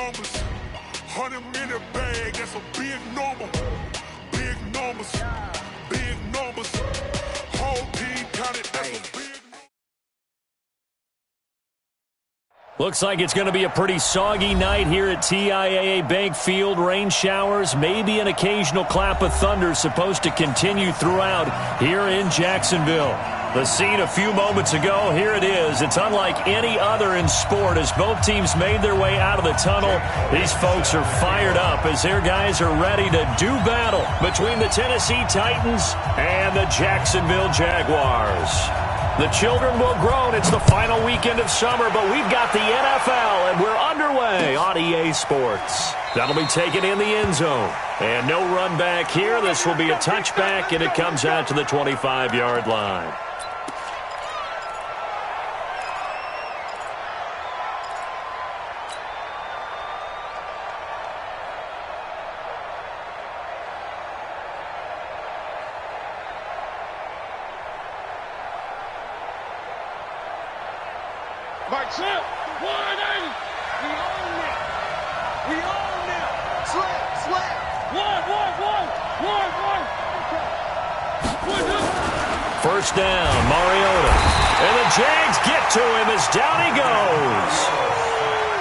numbers. 100-minute bag, that's a big number. Big numbers, big numbers. Whole team counted, that's a big number. Looks like it's going to be a pretty soggy night here at TIAA Bank Field. Rain showers, maybe an occasional clap of thunder supposed to continue throughout here in Jacksonville. The scene a few moments ago, here it is. It's unlike any other in sport as both teams made their way out of the tunnel. These folks are fired up as their guys are ready to do battle between the Tennessee Titans and the Jacksonville Jaguars. The children will groan. It's the final weekend of summer, but we've got the NFL, and we're underway on EA Sports. That'll be taken in the end zone. And no run back here. This will be a touchback, and it comes out to the 25-yard line. Mike Smith, 180. We own it. We own it. Slap. One. First down, Mariota. And the Jags get to him as down he goes.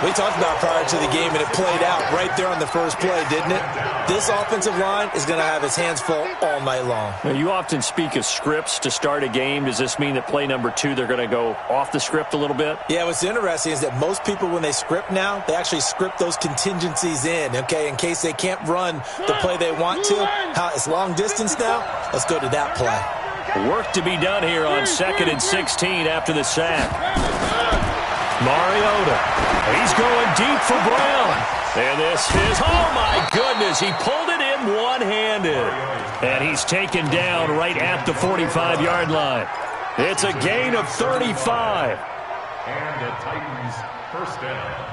We talked about prior to the game, and it played out right there on the first play, didn't it? This offensive line is going to have its hands full all night long. Now, you often speak of scripts to start a game. Does this mean that play number 2, they're going to go off the script a little bit? Yeah, what's interesting is that most people, when they script now, they actually script those contingencies in, okay, in case they can't run the play they want to. It's long distance now. Let's go to that play. Work to be done here on 2nd and 16 after the sack. Mariota. He's going deep for Brown. And this is, oh my goodness, he pulled it in one-handed. And he's taken down right at the 45-yard line. It's a gain of 35. And the Titans first down.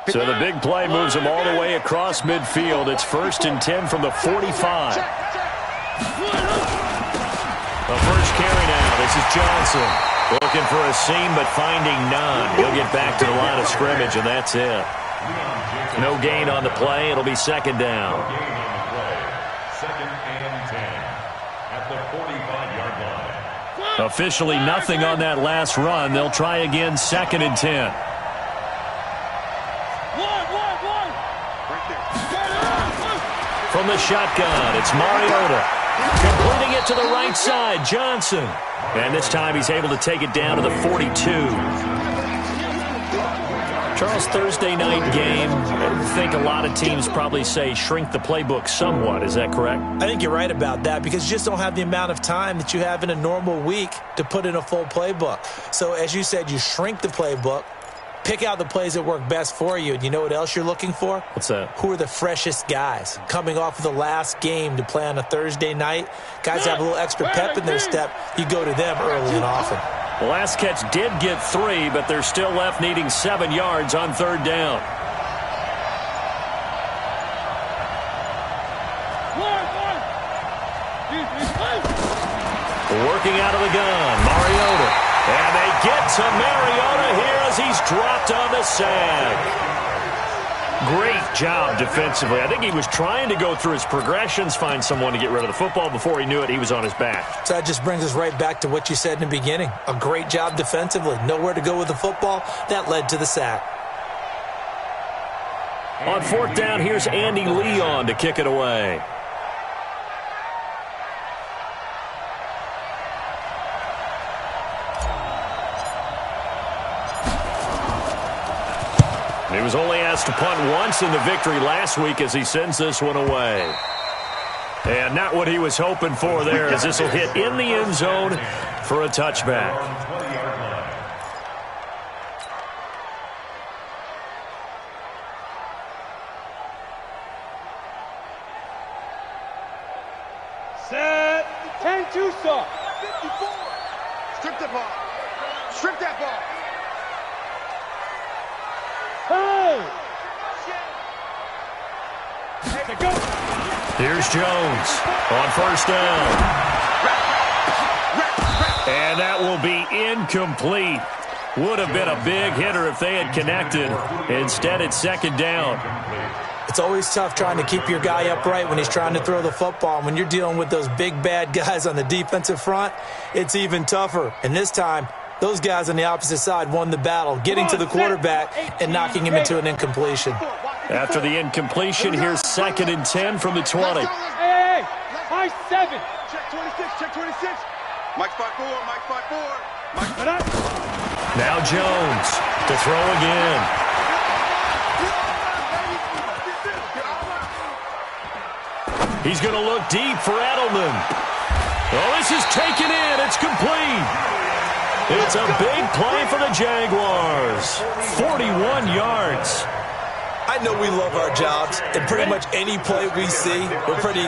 So the big play moves him all the way across midfield. It's 1st and 10 from the 45. The first carry now. This is Johnson. Looking for a seam, but finding none. He'll get back to the line of scrimmage, and that's it. No gain on the play. It'll be 2nd down. Second and 10 at the 45-yard line. Officially nothing on that last run. They'll try again 2nd and 10. From the shotgun, it's Mariota. Completing it to the right side, Johnson. And this time he's able to take it down to the 42. Charles, Thursday night game, I think a lot of teams probably say shrink the playbook somewhat. Is that correct? I think you're right about that because you just don't have the amount of time that you have in a normal week to put in a full playbook. So as you said, you shrink the playbook. Pick out the plays that work best for you. And you know what else you're looking for? What's that? Who are the freshest guys? Coming off of the last game to play on a Thursday night, guys have a little extra pep in their step. You go to them early and often. The last catch did get 3, but they're still left needing 7 yards on 3rd down. Working out of the gun, Mariota. And they get to Mariota here as he's dropped on the sack. Great job defensively. I think he was trying to go through his progressions, find someone to get rid of the football. Before he knew it, he was on his back. So that just brings us right back to what you said in the beginning. A great job defensively. Nowhere to go with the football. That led to the sack. On 4th down, here's Andy Leon to kick it away. He was only asked to punt once in the victory last week as he sends this one away. And not what he was hoping for there as this will hit in the end zone for a touchback. Set. 10-2 stop. 54. Strip the ball. Strip that ball. Hey! Go. Here's Jones on 1st down. And that will be incomplete. Would have been a big hitter if they had connected. Instead, it's second down. It's always tough trying to keep your guy upright when he's trying to throw the football. When you're dealing with those big, bad guys on the defensive front, it's even tougher. And this time, those guys on the opposite side won the battle, getting to the quarterback and knocking him into an incompletion. After the incompletion, here's 2nd and 10 from the 20. Hey, high 7. Check 26, check 26. Mike 5-4, Mike 5-4. Now Jones to throw again. He's going to look deep for Edelman. Oh, this is taken in. It's complete. It's a big play for the Jaguars. 41 yards. I know we love our jobs, and pretty much any play we see, we're pretty,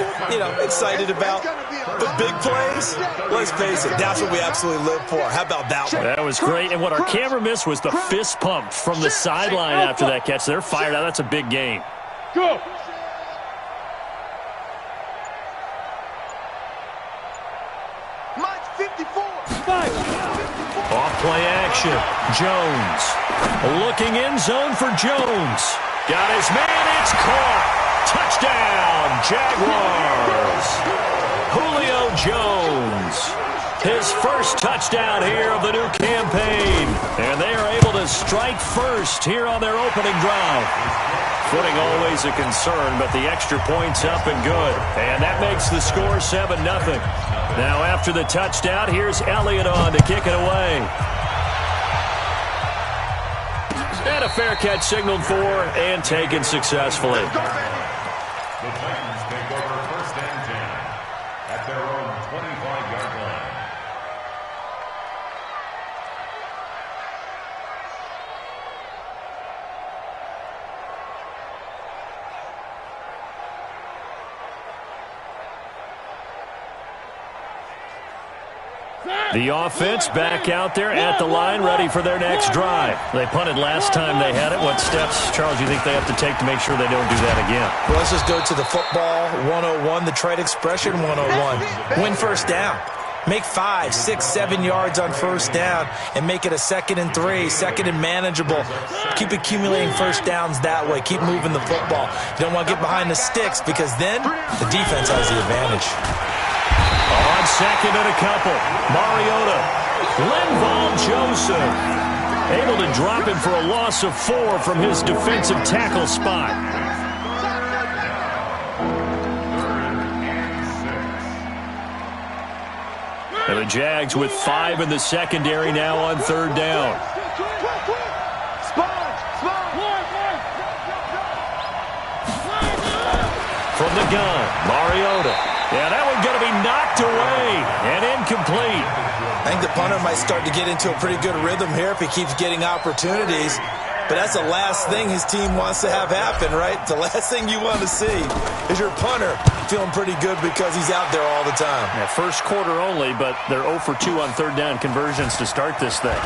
excited about. But big plays, let's face it, that's what we absolutely live for. How about that one? That was great, and what our camera missed was the fist pump from the sideline after that catch. They're fired out. That's a big game. Go. Mike 54. Off play action. Jones. Looking in zone for Jones. Got his man. It's caught. Touchdown, Jaguars. Julio Jones. His first touchdown here of the new campaign. And they are able to strike first here on their opening drive. Footing always a concern, but the extra point's up and good. And that makes the score 7-0. Now after the touchdown, here's Elliott on to kick it away. And a fair catch signaled for and taken successfully. The Titans take over 1st and 10 at their own 25-yard line. The offense back out there at the line, ready for their next drive. They punted last time they had it. What steps, Charles, do you think they have to take to make sure they don't do that again? Well, let's just go to the football 101, the trade expression 101. Win first down. Make 5, 6, 7 yards on first down and make it a 2nd and 3, 2nd and manageable. Keep accumulating first downs that way. Keep moving the football. You don't want to get behind the sticks because then the defense has the advantage. On 2nd and a couple, Mariota, Linval Joseph, able to drop him for a loss of 4 from his defensive tackle spot. And the Jags with 5 in the secondary now on 3rd down. From the gun, Mariota. Yeah, that one's going to be knocked away and incomplete. I think the punter might start to get into a pretty good rhythm here if he keeps getting opportunities. But that's the last thing his team wants to have happen, right? The last thing you want to see is your punter feeling pretty good because he's out there all the time. Yeah, first quarter only, but they're 0 for 2 on 3rd down conversions to start this thing.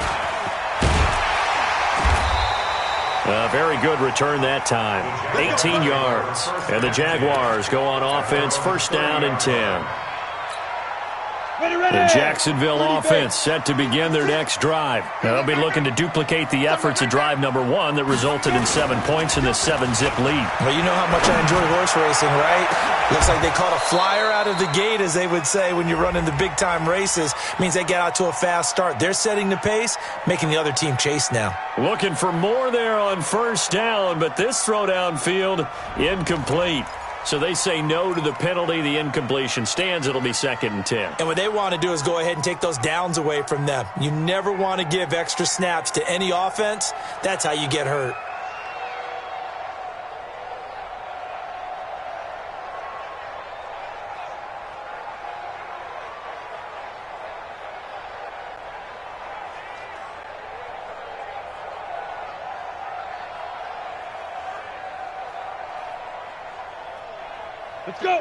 Very good return that time. 18 yards. And the Jaguars go on offense, 1st down and 10. The Jacksonville offense set to begin their next drive. Now they'll be looking to duplicate the efforts of drive number 1 that resulted in 7 points in the 7-zip lead. Well, you know how much I enjoy horse racing, right? Looks like they caught a flyer out of the gate, as they would say when you're running the big-time races. Means they get out to a fast start. They're setting the pace, making the other team chase now. Looking for more there on 1st down, but this throw downfield, incomplete. So they say no to the penalty. The incompletion stands. It'll be 2nd and 10. And what they want to do is go ahead and take those downs away from them. You never want to give extra snaps to any offense. That's how you get hurt.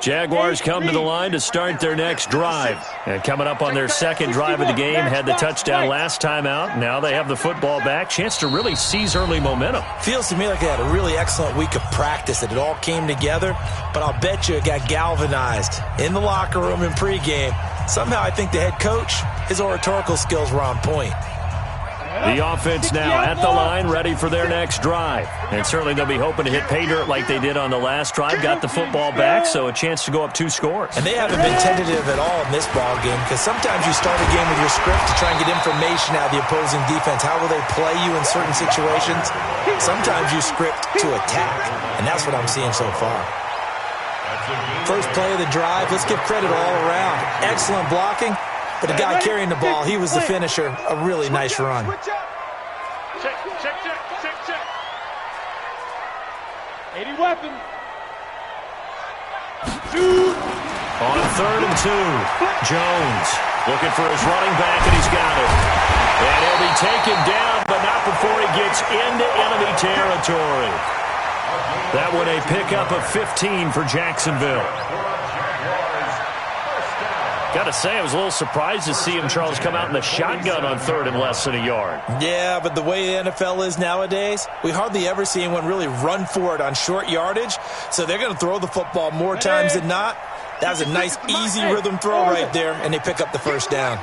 Jaguars come to the line to start their next drive. And coming up on their 2nd drive of the game, had the touchdown last time out. Now they have the football back. Chance to really seize early momentum. Feels to me like they had a really excellent week of practice, that it all came together. But I'll bet you it got galvanized in the locker room in pregame. Somehow I think the head coach, his oratorical skills were on point. The offense now at the line, ready for their next drive. And certainly they'll be hoping to hit pay dirt like they did on the last drive. Got the football back, so a chance to go up 2 scores. And they haven't been tentative at all in this ball game, because sometimes you start a game with your script to try and get information out of the opposing defense. How will they play you in certain situations? Sometimes you script to attack, and that's what I'm seeing so far. First play of the drive, let's give credit all around. Excellent blocking. But the guy carrying the ball, he was the finisher. A really nice run. Check. 80 weapon. Shoot. On 3rd and 2, Jones looking for his running back, and he's got it. And he'll be taken down, but not before he gets into enemy territory. That one a pickup of 15 for Jacksonville. Got to say, I was a little surprised to see him, Charles, come out in the shotgun on 3rd and less than a yard. Yeah, but the way the NFL is nowadays, we hardly ever see anyone really run for it on short yardage. So they're going to throw the football more times than not. That was a nice, easy rhythm throw right there, and they pick up the first down.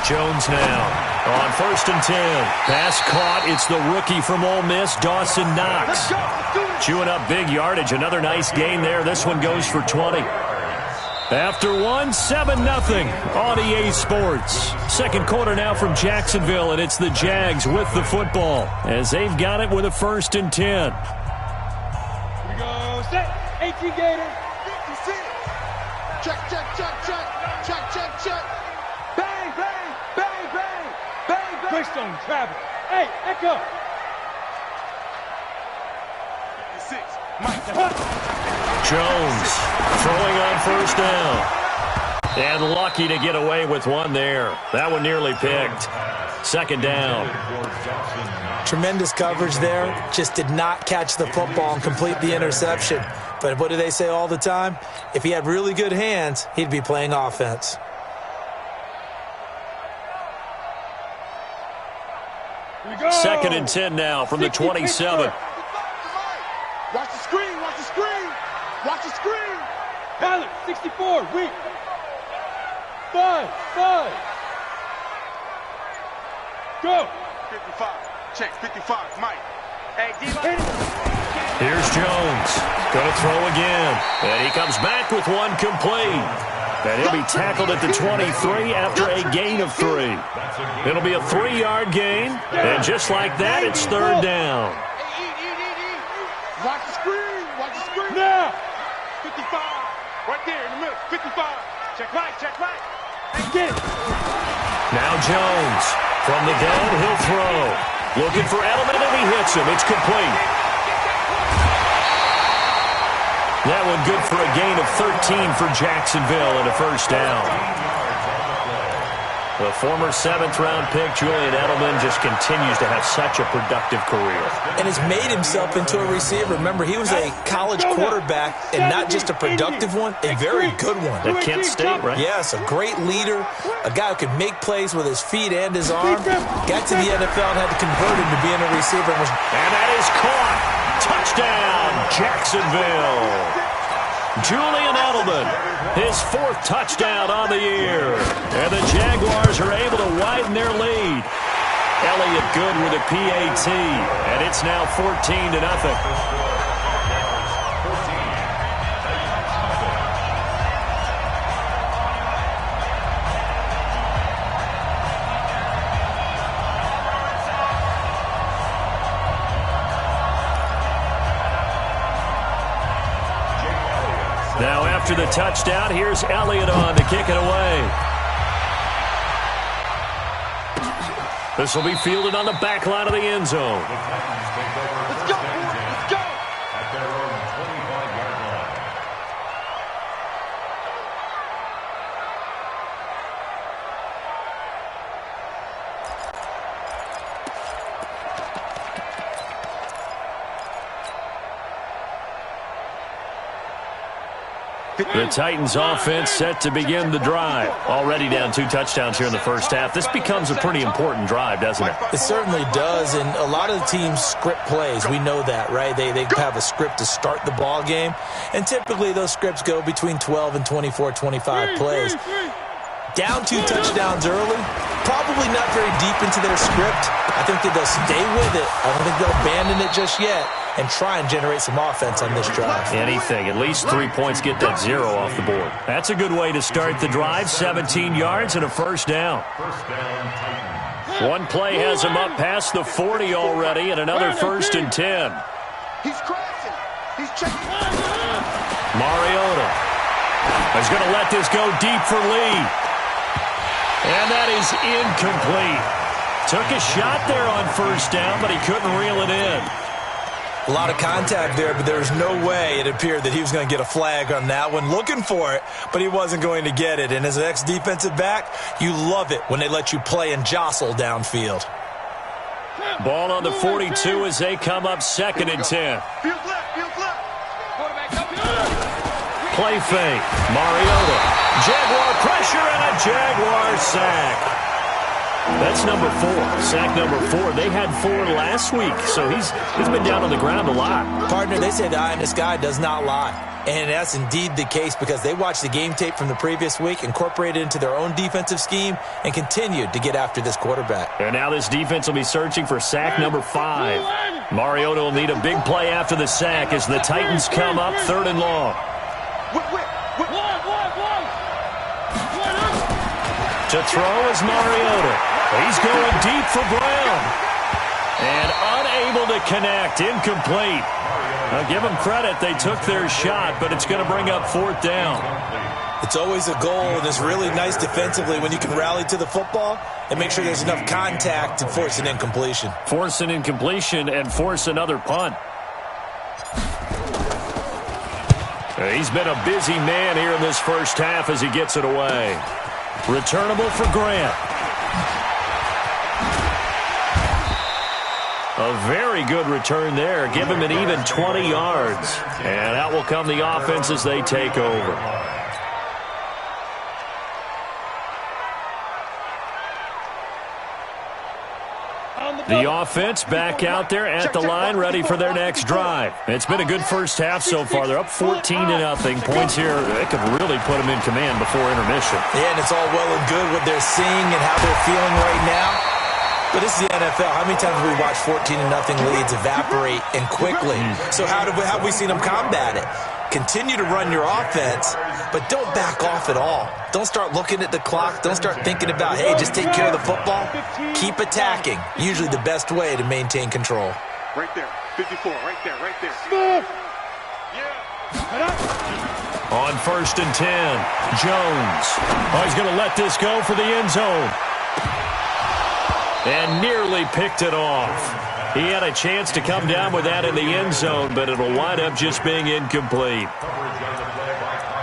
Jones now on 1st and 10. Pass caught. It's the rookie from Ole Miss, Dawson Knox. Chewing up big yardage. Another nice gain there. This one goes for 20. After 7-0 on EA Sports. Second quarter now from Jacksonville, and it's the Jags with the football as they've got it with a 1st and 10. Here we go. Set. 18 Gator. 56. Check. Bang. Quickstone travel. Hey, Echo. 56. Jones throwing on 1st down. And lucky to get away with one there. That one nearly picked. 2nd down. Tremendous coverage there. Just did not catch the football and complete the interception. But what do they say all the time? If he had really good hands, he'd be playing offense. Here we go. 2nd and 10 now from the 27. Watch the screen. Tyler, 64, weak. 5. Go. 55. Check, 55, Mike. Hey, D-line. Here's Jones. Going to throw again. And he comes back with one complete. And he'll be tackled at the 23 after a gain of 3. It'll be a 3-yard gain. And just like that, it's 3rd down. Watch the screen. Now. 55. Right there in the middle. 55. Check right. And get it. Now Jones from the downhill throw. Looking for Edelman, and he hits him. It's complete. That one good for a gain of 13 for Jacksonville and a 1st down. The former 7th-round pick, Julian Edelman, just continues to have such a productive career. And has made himself into a receiver. Remember, he was a college quarterback, and not just a productive one, a very good one. At Kent State, right? Yes, a great leader, a guy who could make plays with his feet and his arm. Got to the NFL and had to convert him to being a receiver. And that is caught. Touchdown, Jacksonville. Julian Edelman, his 4th touchdown on the year. And the Jaguars are able to widen their lead. Elliott good with a PAT. And it's now 14-0. Now after the touchdown, here's Elliott on to kick it away. This will be fielded on the back line of the end zone. Let's go. At their own 25-yard line. The Titans offense set to begin the drive. Already down 2 touchdowns here in the first half. This becomes a pretty important drive, doesn't it? It certainly does, and a lot of the teams script plays. We know that, right? They have a script to start the ball game, and typically those scripts go between 12 and 24, 25 plays. Down 2 touchdowns early, probably not very deep into their script. I think that they'll stay with it. I don't think they'll abandon it just yet and try and generate some offense on this drive. Anything. At least 3 points, get that 0 off the board. That's a good way to start the drive. 17 yards and a first down. One play has him up past the 40 already, and another 1st and 10. He's crashing. He's checking. Mariota is going to let this go deep for Lee. And that is incomplete. Took a shot there on 1st down, but he couldn't reel it in. A lot of contact there, but there was no way it appeared that he was going to get a flag on that one. Looking for it, but he wasn't going to get it. And as an ex-defensive back, you love it when they let you play and jostle downfield. Ball on the 42 as they come up 2nd and 10. Field left. Play fake. Mariota. Jaguar pressure and a Jaguar sack. That's number 4. Sack number 4. They had 4 last week, so he's been down on the ground a lot. Partner, they say the eye in the sky does not lie. And that's indeed the case because they watched the game tape from the previous week, incorporated it into their own defensive scheme, and continued to get after this quarterback. And now this defense will be searching for sack number 5. Mariota will need a big play after the sack as the Titans come up 3rd and long. To throw is Mariota. He's going deep for Brown. And unable to connect. Incomplete. Now give them credit. They took their shot, but it's going to bring up 4th down. It's always a goal, and it's really nice defensively when you can rally to the football and make sure there's enough contact to force an incompletion. Force an incompletion and force another punt. He's been a busy man here in this first half as he gets it away. Returnable for Grant. A very good return there. Give him an even 20 yards. And out will come the offense as they take over. The offense back out there at the line, ready for their next drive. It's been a good first half so far. They're up 14-0. Points here, they could really put them in command before intermission. Yeah, and it's all well and good what they're seeing and how they're feeling right now. But this is the NFL. How many times have we watched 14-0 leads evaporate and quickly? So how have we seen them combat it? Continue to run your offense, but don't back off at all. Don't start looking at the clock. Don't start thinking about, hey, just take care of the football. Keep attacking. Usually the best way to maintain control. Right there. 54. Right there. Move. Yeah. On 1st and 10, Jones. Oh, he's going to let this go for the end zone. And nearly picked it off. He had a chance to come down with that in the end zone, but it'll wind up just being incomplete.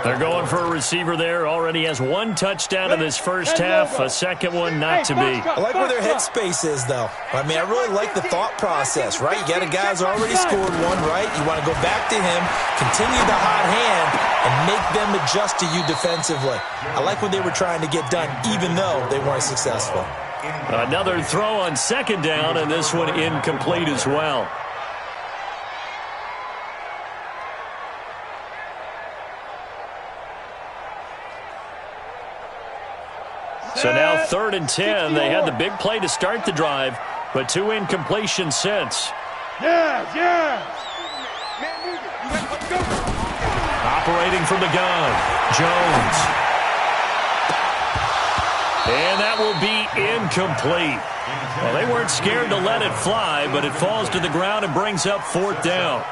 They're going for a receiver there. Already has 1 touchdown in this first half. A second one not to be. I like where their headspace is, though. I mean, I really like the thought process, right? You got a guy who's already scored 1, right? You want to go back to him, continue the hot hand, and make them adjust to you defensively. I like what they were trying to get done, even though they weren't successful. Another throw on 2nd down, and this one incomplete as well. So now 3rd and 10. They had the big play to start the drive, but 2 incompletions since. Yeah. Operating from the gun, Jones. And that will be incomplete. Well, they weren't scared to let it fly, but it falls to the ground and brings up 4th down.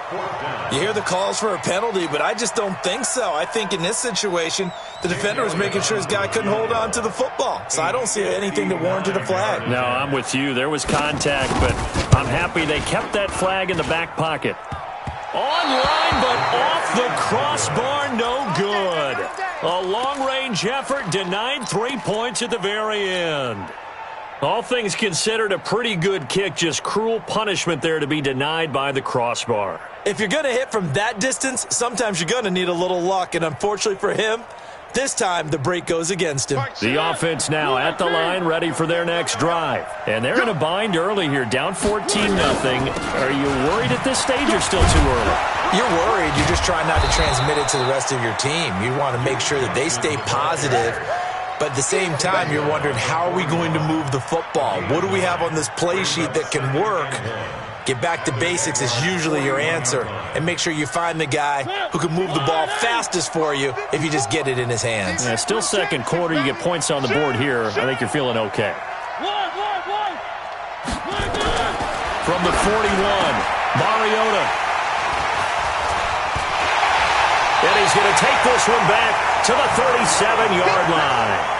You hear the calls for a penalty, but I just don't think so. I think in this situation, the defender was making sure his guy couldn't hold on to the football. So I don't see anything that warranted a flag. No, I'm with you. There was contact, but I'm happy they kept that flag in the back pocket. Online, but off the crossbar, no good. A long-range effort denied 3 points at the very end. All things considered, a pretty good kick, just cruel punishment there to be denied by the crossbar. If you're going to hit from that distance, sometimes you're going to need a little luck, and unfortunately for him, this time the break goes against him. The offense now at the line, ready for their next drive. And they're in a bind early here, down 14-0. Are you worried at this stage or still too early? You're worried. You're just trying not to transmit it to the rest of your team. You want to make sure that they stay positive But at the same time, you're wondering, how are we going to move the football? What do we have on this play sheet that can work? Get back to basics is usually your answer. And make sure you find the guy who can move the ball fastest for you if you just get it in his hands. Yeah, still second quarter. You get points on the board here. I think you're feeling okay. From the 41, Mariota. And he's going to take this one back to the 37-yard line.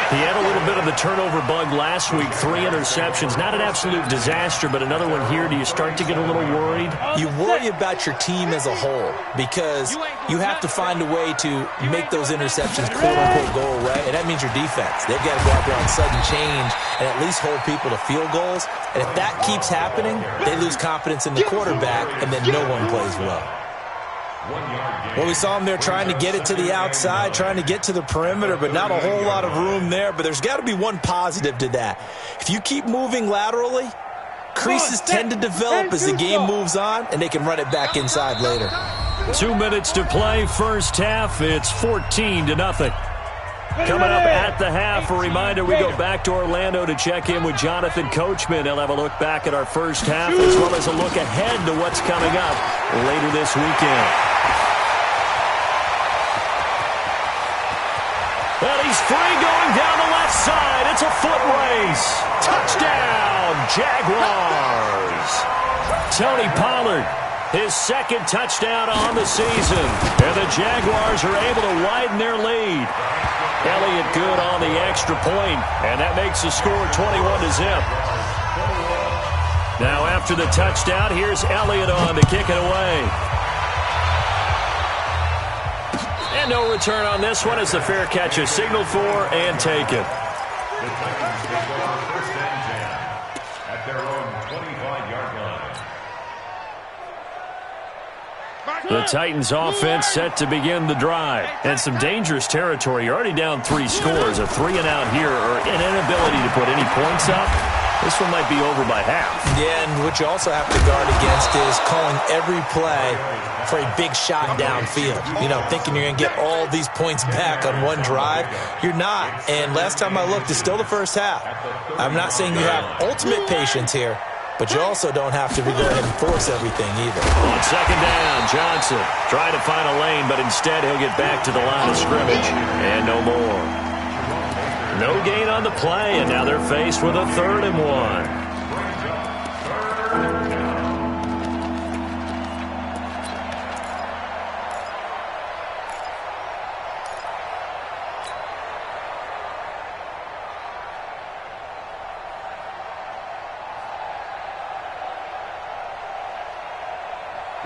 He had a little bit of the turnover bug last week, 3 interceptions. Not an absolute disaster, but another one here. Do you start to get a little worried? You worry about your team as a whole because you have to find a way to make those interceptions, quote-unquote, go away, and that means your defense. They've got to go out there on sudden change and at least hold people to field goals. And if that keeps happening, they lose confidence in the quarterback, and then no one plays well. Well, we saw him there trying to get it to the outside, trying to get to the perimeter, but not a whole lot of room there. But there's got to be one positive to that. If you keep moving laterally, creases tend to develop as the game moves on, and they can run it back inside later. 2 minutes to play, first half. It's 14-0. Coming up at the half, a reminder, we go back to Orlando to check in with Jonathan Coachman. He'll have a look back at our first half as well as a look ahead to what's coming up later this weekend. Well, he's free going down the left side. It's a foot race. Touchdown, Jaguars. Tony Pollard, his second touchdown on the season. And the Jaguars are able to widen their lead. Elliott good on the extra point, and that makes the score 21-0. Now after the touchdown, here's Elliott on to kick it away. And no return on this one as the fair catch is signaled for and taken. The Titans take over first and 10 at their own 25-yard line. The Titans offense set to begin the drive. And some dangerous territory. You're already down 3 scores. A 3-and-out here or an inability to put any points up. This one might be over by half. Yeah, and what you also have to guard against is calling every play for a big shot downfield. You know, thinking you're going to get all these points back on one drive. You're not. And last time I looked, it's still the first half. I'm not saying you have ultimate patience here, but you also don't have to go ahead and force everything either. On second down, Johnson trying to find a lane, but instead he'll get back to the line of scrimmage. And no more. No gain on the play, and now they're faced with a 3rd and 1.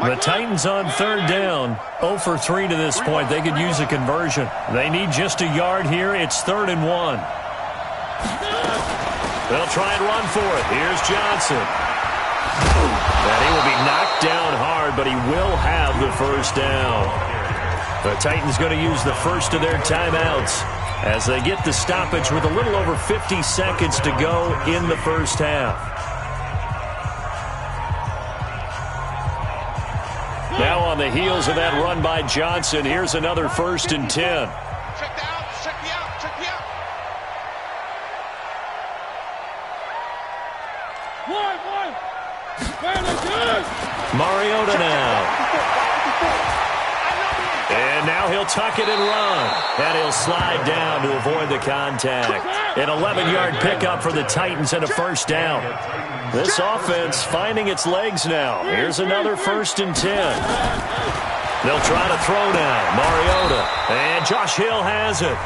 The Titans on 3rd down, 0 for 3 to this point. They could use a conversion. They need just a yard here. It's 3rd and 1. They'll try and run for it. Here's Johnson. And he will be knocked down hard, but he will have the first down. The Titans going to use the first of their timeouts as they get the stoppage with a little over 50 seconds to go in the first half. Now on the heels of that run by Johnson, here's another 1st and 10. Check the out, check the out, check the out. One. Very good. Mariota now. And now he'll tuck it and run. And he'll slide down to avoid the contact. An 11-yard pickup for the Titans and a first down. This offense finding its legs now. Here's another 1st and 10. They'll try to throw now. Mariota. And Josh Hill has it.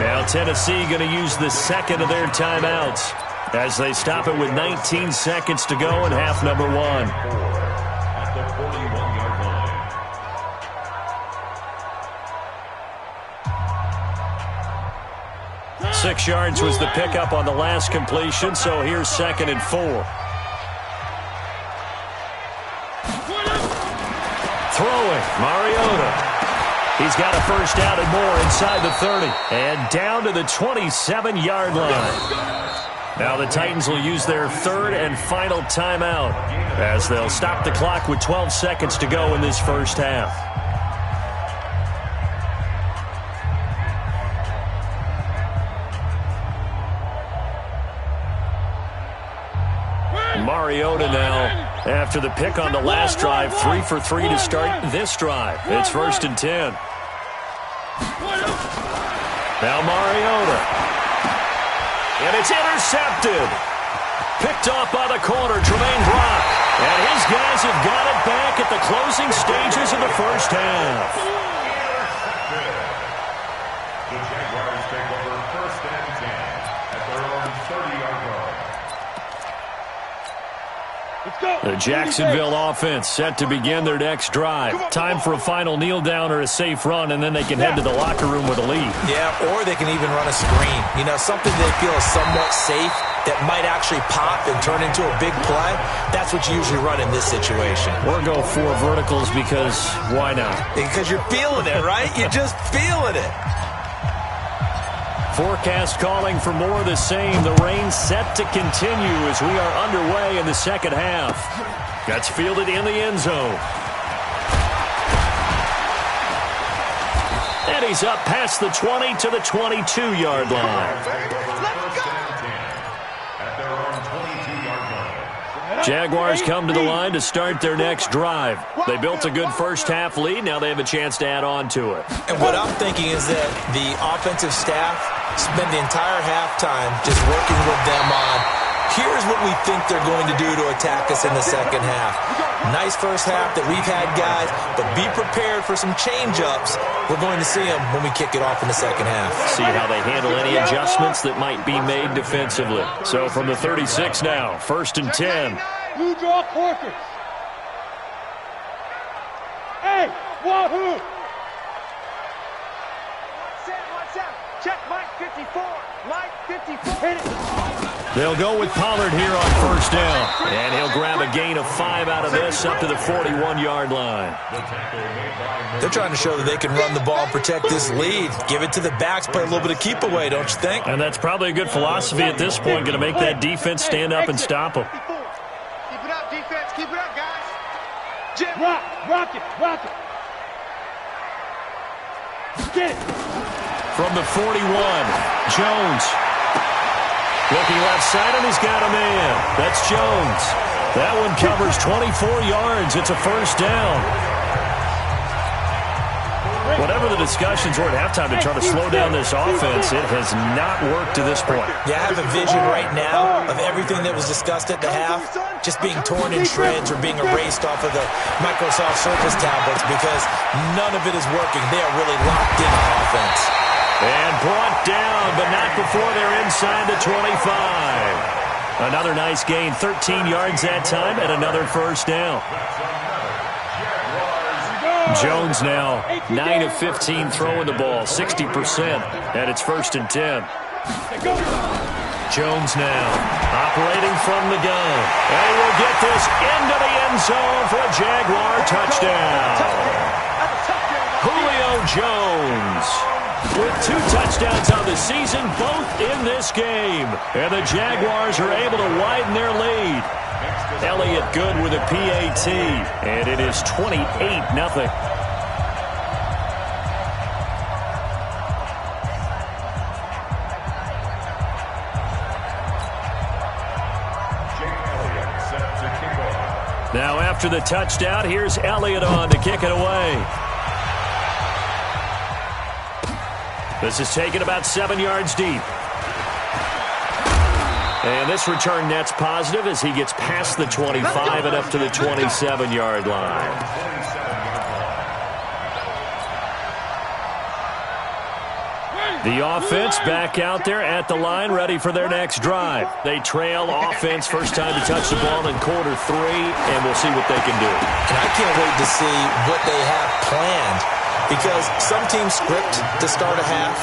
Now Tennessee going to use the second of their timeouts as they stop it with 19 seconds to go in half number 1. At the 41-yard line. 6 yards was the pickup on the last completion, so here's 2nd and 4. Throwing, Mariota. He's got a first down and more inside the 30. And down to the 27-yard line. Now the Titans will use their 3rd and final timeout as they'll stop the clock with 12 seconds to go in this first half. Mariota now, after the pick on the last drive, 3 for 3 to start this drive. It's 1st and 10. Now Mariota. And it's intercepted. Picked off by the corner, Tremaine Brock. And his guys have got it back at the closing stages of the first half. The Jaguars take over 1st and 10 at their own 30-yard line. The Jacksonville offense set to begin their next drive. Time for a final kneel down or a safe run, and then they can head to the locker room with a lead. Yeah, or they can even run a screen. You know, something they feel is somewhat safe that might actually pop and turn into a big play. That's what you usually run in this situation. Or go 4 verticals because why not? Because you're feeling it, right? You're just feeling it. Forecast calling for more of the same. The rain set to continue as we are underway in the second half. Gets fielded in the end zone. And he's up past the 20 to the 22-yard line. Jaguars come to the line to start their next drive. They built a good first half lead. Now they have a chance to add on to it. And what I'm thinking is that the offensive staff spend the entire halftime just working with them on, here's what we think they're going to do to attack us in the second half. Nice first half that we've had, guys, but be prepared for some change-ups. We're going to see them when we kick it off in the second half. See how they handle any adjustments that might be made defensively. So from the 36 now, 1st and 10. You draw quarters. Hey, wahoo! What's that? Check Mike 54. Mike 54. Hit it. They'll go with Pollard here on 1st down. And he'll grab a gain of 5 out of this up to the 41-yard line. They're trying to show that they can run the ball and protect this lead. Give it to the backs, play a little bit of keep away, don't you think? And that's probably a good philosophy at this point, going to make that defense stand up and stop them. Keep it up, defense. Keep it up, guys. Jim, rock it. Get it. From the 41, Jones. Looking left side, and he's got a man. That's Jones. That one covers 24 yards. It's a 1st down. Whatever the discussions were at halftime to try to slow down this offense, it has not worked to this point. Yeah, I have a vision right now of everything that was discussed at the half just being torn in shreds or being erased off of the Microsoft Surface tablets because none of it is working. They are really locked in on offense. And brought down, but not before they're inside the 25. Another nice gain, 13 yards that time, and another 1st down. Jones now, 9 of 15 throwing the ball, 60%, and it's 1st and 10. Jones now, operating from the gun. And he will get this into the end zone for a Jaguar touchdown. Julio Jones with 2 touchdowns on the season, both in this game. And the Jaguars are able to widen their lead. Elliott good with a PAT, and it is 28-0. Now after the touchdown, here's Elliott on to kick it away. This is taken about 7 yards deep. And this return net's positive as he gets past the 25 and up to the 27-yard line. The offense back out there at the line, ready for their next drive. They trail offense, first time to touch the ball in quarter 3, and we'll see what they can do. And I can't wait to see what they have planned because some teams script to start a half.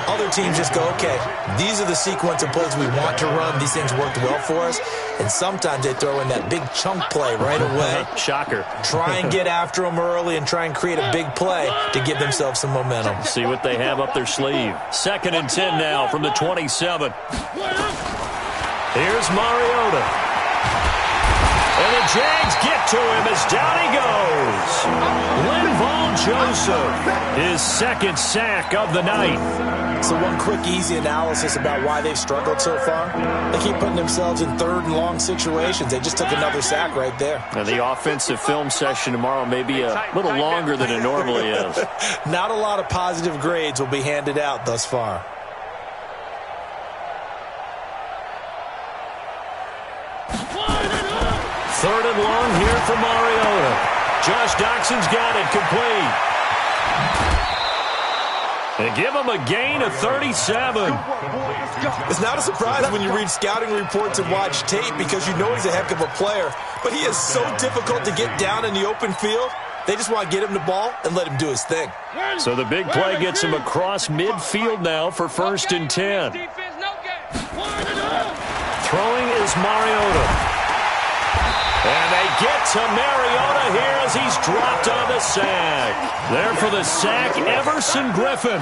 Other teams just go, okay, these are the sequence of plays we want to run. These things worked well for us. And sometimes they throw in that big chunk play right away. Shocker. Try and get after them early and try and create a big play to give themselves some momentum. See what they have up their sleeve. 2nd and 10 now from the 27. Here's Mariota. And the Jags get to him as down he goes. Linval Joseph, his 2nd sack of the night. So one quick, easy analysis about why they've struggled so far. They keep putting themselves in third and long situations. They just took another sack right there. Now, the offensive film session tomorrow may be a little longer than it normally is. Not a lot of positive grades will be handed out thus far. Third and long here for Mariota. Josh Doxson's got it complete. And give him a gain of 37. It's not a surprise when you read scouting reports and watch tape because you know he's a heck of a player. But he is so difficult to get down in the open field. They just want to get him the ball and let him do his thing. So the big play gets him across midfield now for 1st and 10. Throwing is Mariota. And they get to Mariota here as he's dropped on the sack. There for the sack, Everson Griffin.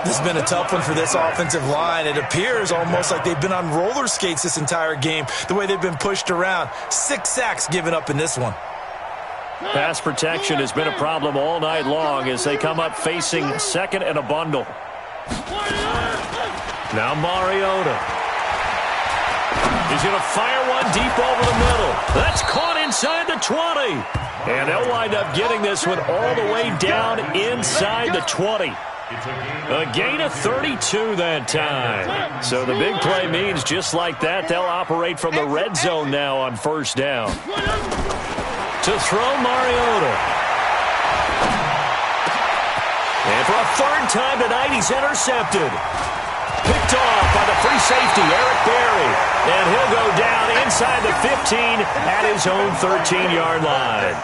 This has been a tough one for this offensive line. It appears almost like they've been on roller skates this entire game, the way they've been pushed around. 6 sacks given up in this one. Pass protection has been a problem all night long as they come up facing 2nd and a bundle. Now Mariota. He's going to fire one deep over the middle. That's caught inside the 20. And they'll wind up getting this one all the way down inside the 20. A gain of 32 that time. So the big play means just like that, they'll operate from the red zone now on 1st down. To throw Mariota. And for a 3rd time tonight, he's intercepted. Picked off by the free safety, Eric Berry. And he'll go down inside the 15 at his own 13-yard line.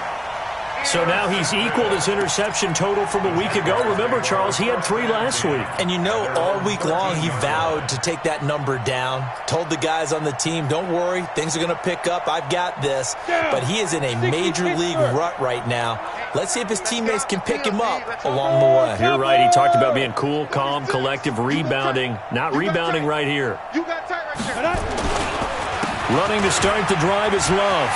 So now he's equaled his interception total from a week ago. Remember, Charles, he had 3 last week. And you know, all week long he vowed to take that number down. Told the guys on the team, don't worry, things are going to pick up. I've got this. But he is in a major league rut right now. Let's see if his teammates can pick him up along the way. You're right. He talked about being cool, calm, collective, rebounding. Not rebounding right here. Running to start the drive is Love.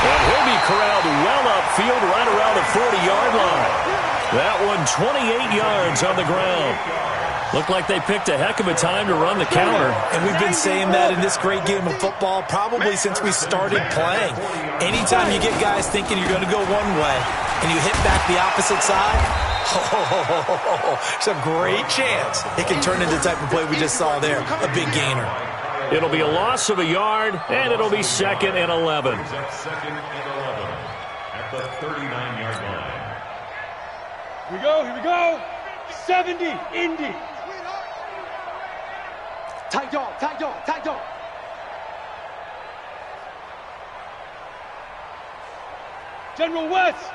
And he'll be corralled well upfield right around the 40-yard line. That one 28 yards on the ground. Looked like they picked a heck of a time to run the counter. And we've been saying that in this great game of football probably since we started playing. Anytime you get guys thinking you're going to go one way and you hit back the opposite side, there's a great chance it can turn into the type of play we just saw there, a big gainer. It'll be a loss of a yard, and it'll be 2nd and 11. 2nd and 11 at the 39-yard line. Here we go. 70, Indy. Tight dog. General West.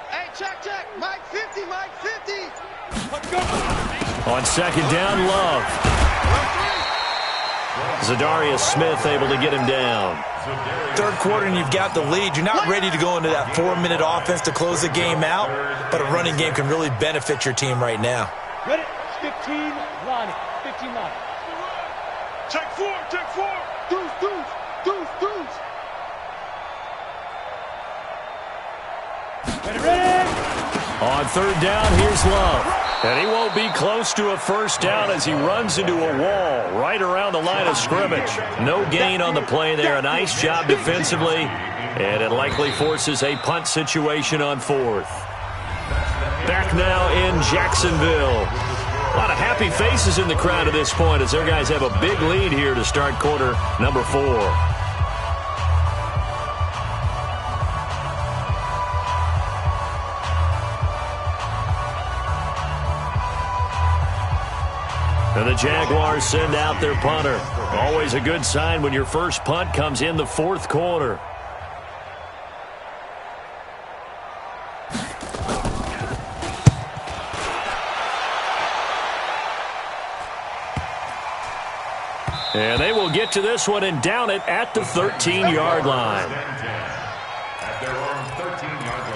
Hey, check. Mike 50. Let's go. On 2nd down, Love. Zadarius Smith able to get him down. 3rd quarter and you've got the lead. You're not ready to go into that 4-minute offense to close the game out, but a running game can really benefit your team right now. Ready? 15 line. 15 line. Check 4. Deuce. Ready. On 3rd down, here's Love. And he won't be close to a 1st down as he runs into a wall right around the line of scrimmage. No gain on the play there. A nice job defensively. And it likely forces a punt situation on 4th. Back now in Jacksonville. A lot of happy faces in the crowd at this point as their guys have a big lead here to start quarter number 4. And the Jaguars send out their punter. Always a good sign when your first punt comes in the 4th quarter. And they will get to this one and down it at the 13-yard line. At their own 13-yard line.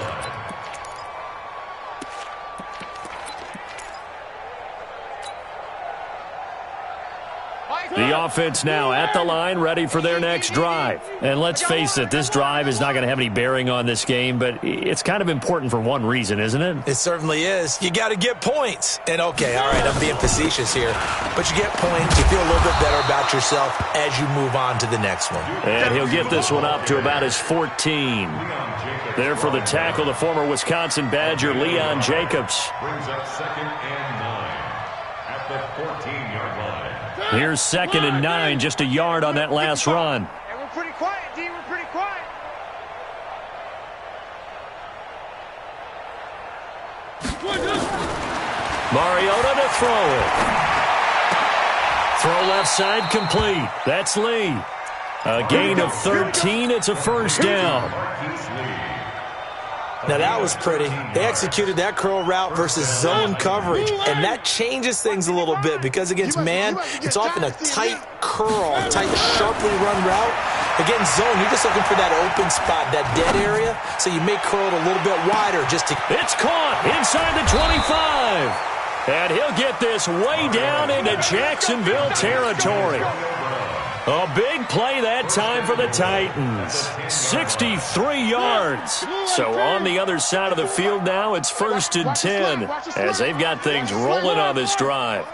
The offense now at the line, ready for their next drive. And let's face it, this drive is not going to have any bearing on this game, but it's kind of important for one reason, isn't it? It certainly is. You got to get points. And, okay, all right, I'm being facetious here, but you get points, you feel a little bit better about yourself as you move on to the next one. And he'll get this one up to about his 14. There for the tackle, the former Wisconsin Badger, Leon Jacobs. Brings up 2nd and 9 at the 14-yard line. Here's 2nd and 9, just a yard on that last run. And we're pretty quiet, D. We're pretty quiet. Mariota to throw it. Throw left side complete. That's Lee. A gain of 13. It's a first down. Now, that was pretty. They executed that curl route versus zone coverage, and that changes things a little bit because against man, it's often a tight curl, tight, sharply run route. Against zone, you're just looking for that open spot, that dead area, so you may curl it a little bit wider just to... It's caught inside the 25. And he'll get this way down into Jacksonville territory. A big play that time for the Titans. 63 yards. So on the other side of the field now, it's 1st and 10 as they've got things rolling on this drive.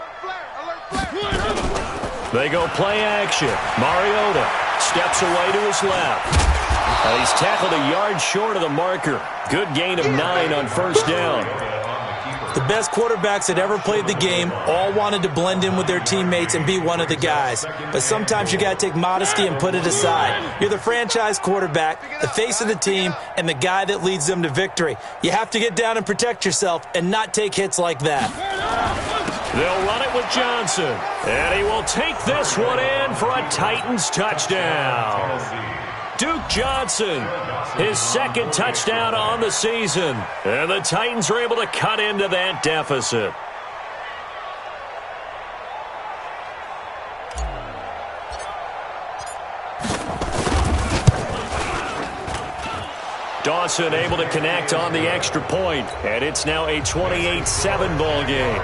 They go play action. Mariota steps away to his left. And he's tackled a yard short of the marker. Good gain of 9 on first down. The best quarterbacks that ever played the game all wanted to blend in with their teammates and be one of the guys. But sometimes you got to take modesty and put it aside. You're the franchise quarterback, the face of the team, and the guy that leads them to victory. You have to get down and protect yourself and not take hits like that. They'll run it with Johnson. And he will take this one in for a Titans touchdown. Duke Johnson, his 2nd touchdown on the season. And the Titans are able to cut into that deficit. Dawson able to connect on the extra point. And it's now a 28-7 ball game.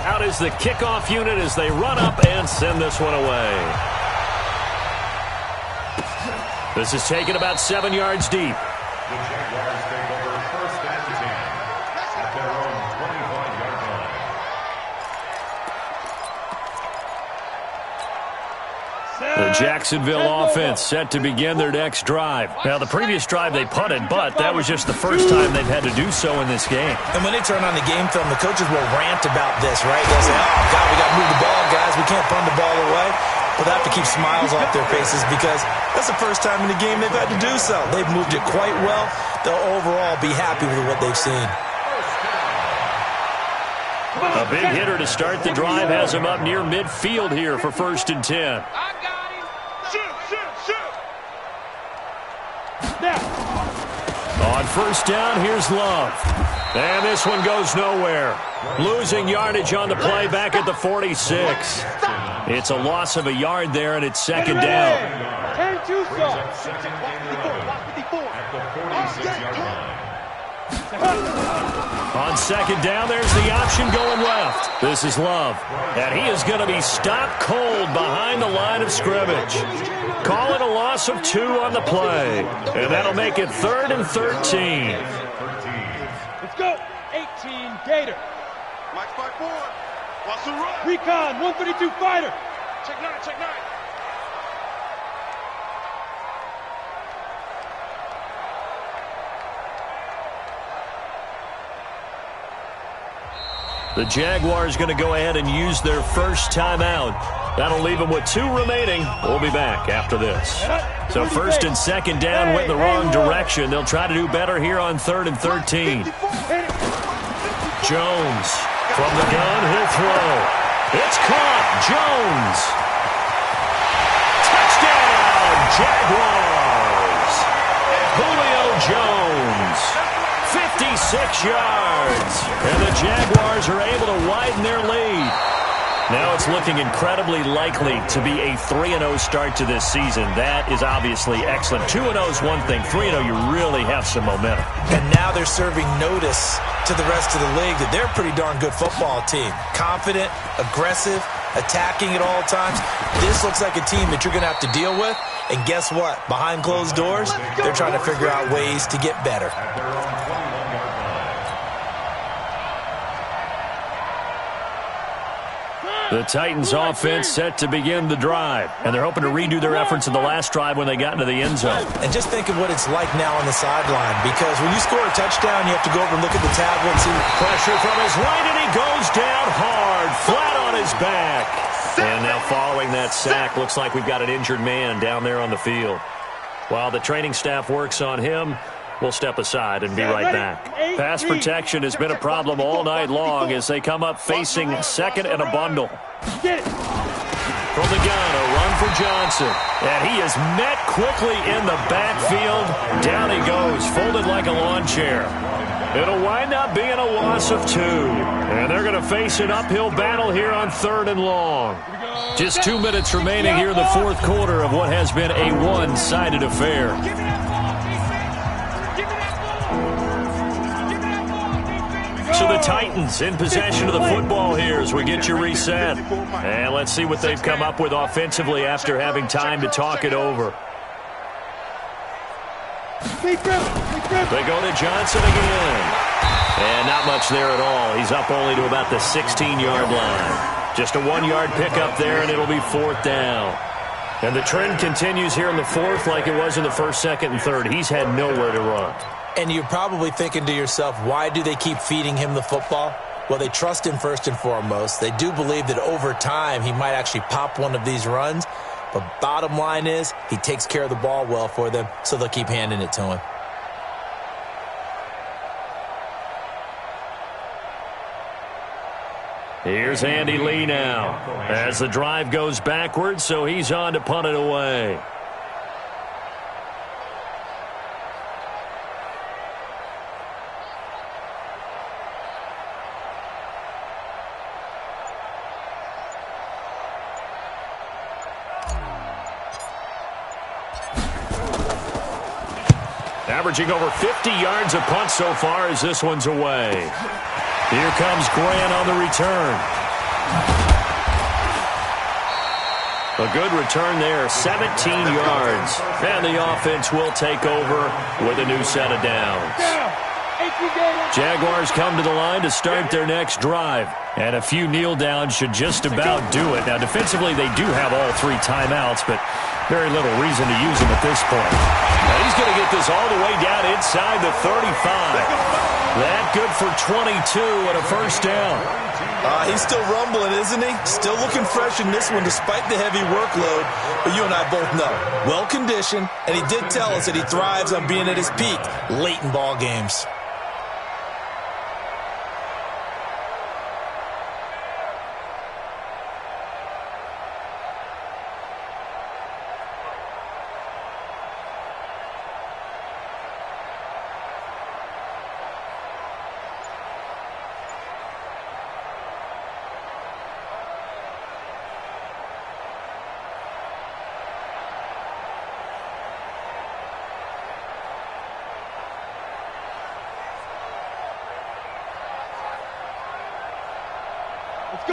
Out is the kickoff unit as they run up and send this one away. This is taken about 7 yards deep. The Jaguars take over 1st and 10 at their own 25-yard line. The Jacksonville offense set to begin their next drive. Now, the previous drive they punted, but that was just the first time they've had to do so in this game. And when they turn on the game film, the coaches will rant about this, right? They'll say, oh, God, we got to move the ball, guys. We can't punt the ball away. But they have to keep smiles off their faces because that's the first time in the game they've had to do so. They've moved it quite well. They'll overall be happy with what they've seen. A big hitter to start the drive has him up near midfield here for 1st and 10. I got him. Shoot. On first down, here's Love. And this one goes nowhere. Losing yardage on the play back at the 46. It's a loss of a yard there, and it's 2nd down. At the 46-yard line. On 2nd down, there's the option going left. This is Love. And he is going to be stopped cold behind the line of scrimmage. Call it a loss of 2 on the play. And that'll make it 3rd and 13. Let's go. 18, Gator. Mike 5-4. What's the run? Recon, 132 fighter. Check 9. The Jaguars going to go ahead and use their first timeout. That'll leave them with 2 remaining. We'll be back after this. So 1st and 2nd down went in the wrong direction. They'll try to do better here on 3rd and 13. Jones from the gun. He'll throw. It's caught. Jones. Touchdown, Jaguars. Julio Jones. 56 yards. And the Jaguars are able to widen their lead. Now it's looking incredibly likely to be a 3-0 start to this season. That is obviously excellent. 2-0 is one thing. 3-0, you really have some momentum. And now they're serving notice to the rest of the league that they're a pretty darn good football team. Confident, aggressive, attacking at all times. This looks like a team that you're going to have to deal with. And guess what? Behind closed doors, they're trying to figure out ways to get better. The Titans offense set to begin the drive, and they're hoping to redo their efforts in the last drive when they got into the end zone. And just think of what it's like now on the sideline, because when you score a touchdown, you have to go over and look at the tablet and see pressure from his right, and he goes down hard, flat on his back. And now following that sack, looks like we've got an injured man down there on the field. While the training staff works on him, we'll step aside and be right back. Pass protection has been a problem all night long as they come up facing second and a bundle. From the gun, a run for Johnson. And he is met quickly in the backfield. Down he goes, folded like a lawn chair. It'll wind up being a loss of 2. And they're going to face an uphill battle here on 3rd and long. Just 2 minutes remaining here in the fourth quarter of what has been a one-sided affair. So the Titans in possession of the football here as we get you reset. And let's see what they've come up with offensively after having time to talk it over. They go to Johnson again. And not much there at all. He's up only to about the 16-yard line. Just a 1-yard pickup there, and it'll be 4th down. And the trend continues here in the 4th like it was in the 1st, 2nd, and 3rd. He's had nowhere to run. And you're probably thinking to yourself, why do they keep feeding him the football? Well, they trust him first and foremost. They do believe that over time he might actually pop one of these runs. But bottom line is he takes care of the ball well for them, so they'll keep handing it to him. Here's Andy Lee now as the drive goes backwards, so he's on to punt it away. Averaging over 50 yards a punt so far as this one's away. Here comes Grant on the return. A good return there, 17 yards. And the offense will take over with a new set of downs. Jaguars come to the line to start their next drive. And a few kneel downs should just about do it. Now, defensively, they do have all 3 timeouts, but very little reason to use them at this point. Now he's going to get this all the way down inside the 35. That good for 22 and a 1st down. He's still rumbling, isn't he? Still looking fresh in this one despite the heavy workload. But you and I both know, well-conditioned, and he did tell us that he thrives on being at his peak late in ball games.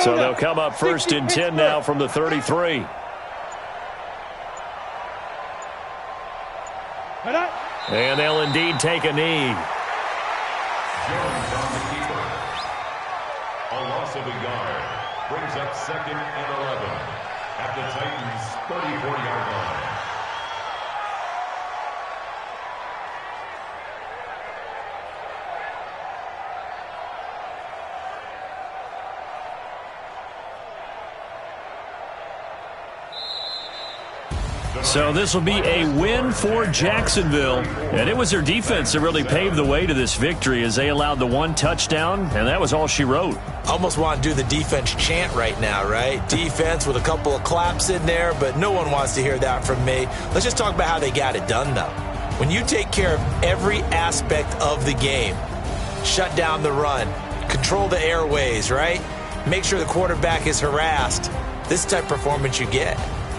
So they'll come up 1st and 10 now from the 33. And they'll indeed take a knee. Jones on the keeper. A loss of a yard brings up 2nd and 11 at the Titans' 34-yard line. So this will be a win for Jacksonville. And it was their defense that really paved the way to this victory as they allowed the 1 touchdown, and that was all she wrote. Almost want to do the defense chant right now, right? Defense with a couple of claps in there, but no one wants to hear that from me. Let's just talk about how they got it done, though. When you take care of every aspect of the game, shut down the run, control the airways, right? make sure the quarterback is harassed. This type of performance you get.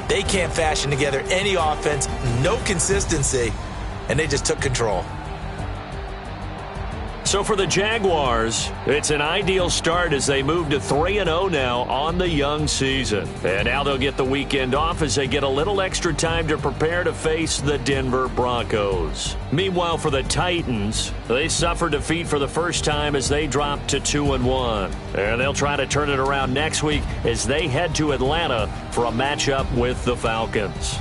They can't fashion together any offense, no consistency, and they just took control. So for the Jaguars, it's an ideal start as they move to 3-0 now on the young season. And now they'll get the weekend off as they get a little extra time to prepare to face the Denver Broncos. Meanwhile, for the Titans, they suffered defeat for the first time as they dropped to 2-1. And they'll try to turn it around next week as they head to Atlanta for a matchup with the Falcons.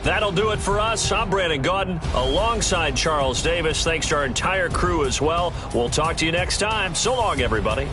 That'll do it for us. I'm Brandon Gaudin alongside Charles Davis. Thanks to our entire crew as well. We'll talk to you next time. So long, everybody.